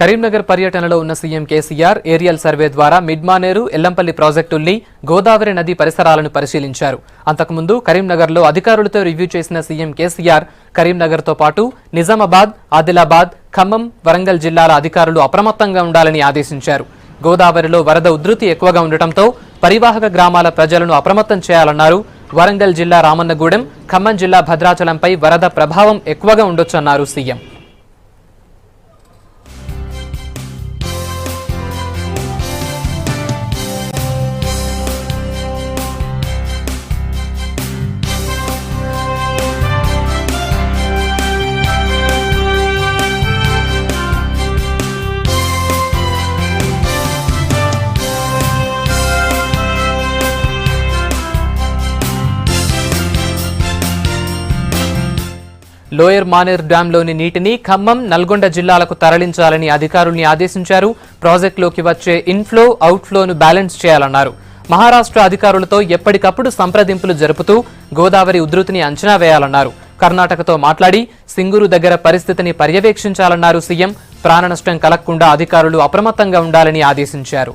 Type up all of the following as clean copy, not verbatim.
కరీంనగర్ పర్యటనలో ఉన్న CM KCR aerial survey ద్వారా మిడ్మానేరు ఎల్లంపల్లి ప్రాజెక్టుల్ని గోదావరి నది పరిసరాలను పరిశీలించారు. అంతకుముందు కరీంనగర్లో అధికారులతో రివ్యూ చేసిన సీఎం కేసీఆర్ కరీంనగర్తో పాటు నిజామాబాద్, ఆదిలాబాద్, ఖమ్మం, వరంగల్ జిల్లాల అధికారులు అప్రమత్తంగా ఉండాలని ఆదేశించారు. గోదావరిలో వరద ఉధృతి ఎక్కువగా ఉండటంతో పరివాహక గ్రామాల ప్రజలను అప్రమత్తం చేయాలన్నారు. వరంగల్ జిల్లా రామన్నగూడెం, ఖమ్మం జిల్లా భద్రాచలంపై వరద ప్రభావం ఎక్కువగా ఉండొచ్చన్నారు సీఎం. లోయర్ మానేర్ డ్యాంలోని నీటిని ఖమ్మం, నల్గొండ జిల్లాలకు తరలించాలని అధికారుల్ని ఆదేశించారు. ప్రాజెక్టులోకి వచ్చే ఇన్ఫ్లో, అవుట్ఫ్లోను బ్యాలెన్స్ చేయాలన్నారు. మహారాష్ట్ర అధికారులతో ఎప్పటికప్పుడు సంప్రదింపులు జరుపుతూ గోదావరి ఉధృతిని అంచనా వేయాలన్నారు. కర్ణాటకతో మాట్లాడి సింగూరు దగ్గర పరిస్థితిని పర్యవేక్షించాలన్నారు సీఎం. ప్రాణనష్టం కలగకుండా అధికారులు అప్రమత్తంగా ఉండాలని ఆదేశించారు.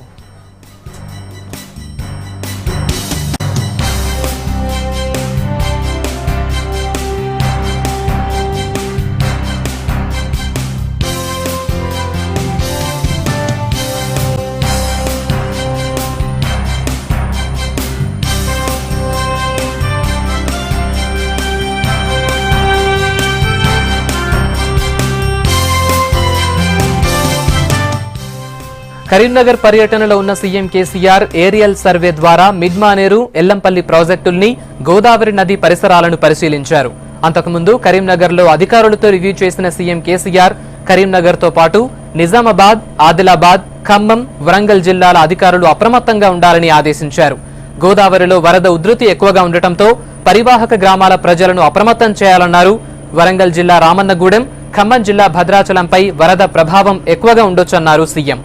కరీంనగర్ పర్యటనలో ఉన్న సీఎం కేసీఆర్ ఏరియల్ సర్వే ద్వారా మిడ్మానేరు, ఎల్లంపల్లి ప్రాజెక్టుల్ని గోదావరి నది పరిసరాలను పరిశీలించారు. అంతకుముందు కరీంనగర్లో అధికారులతో రివ్యూ చేసిన సీఎం కేసీఆర్ కరీంనగర్తో పాటు నిజామాబాద్, ఆదిలాబాద్, ఖమ్మం, వరంగల్ జిల్లాల అధికారులు అప్రమత్తంగా ఉండాలని ఆదేశించారు. గోదావరిలో వరద ఉధృతి ఎక్కువగా ఉండటంతో పరివాహక గ్రామాల ప్రజలను అప్రమత్తం చేయాలన్నారు. వరంగల్ జిల్లా రామన్నగూడెం, ఖమ్మం జిల్లా భద్రాచలంపై వరద ప్రభావం ఎక్కువగా ఉండొచ్చన్నారు సీఎం.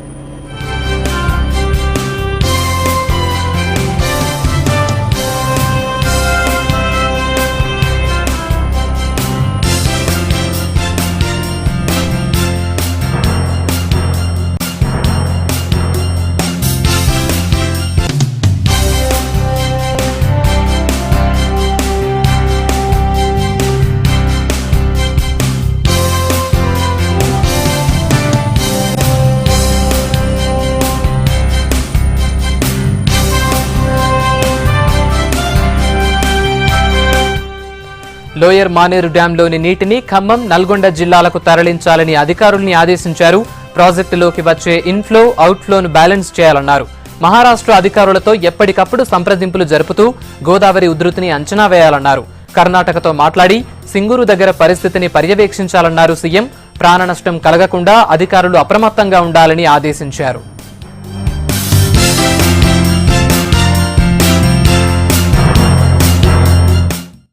లోయర్ మానేరు డ్యాంలోని నీటిని ఖమ్మం, నల్గొండ జిల్లాలకు తరలించాలని అధికారుల్ని ఆదేశించారు. ప్రాజెక్టులోకి వచ్చే ఇన్ఫ్లో, అవుట్ఫ్లోను బ్యాలెన్స్ చేయాలన్నారు. మహారాష్ట్ర అధికారులతో ఎప్పటికప్పుడు సంప్రదింపులు జరుపుతూ గోదావరి ఉధృతిని అంచనా వేయాలన్నారు. కర్ణాటకతో మాట్లాడి సింగూరు దగ్గర పరిస్థితిని పర్యవేక్షించాలన్నారు సీఎం. ప్రాణనష్టం కలగకుండా అధికారులు అప్రమత్తంగా ఉండాలని ఆదేశించారు.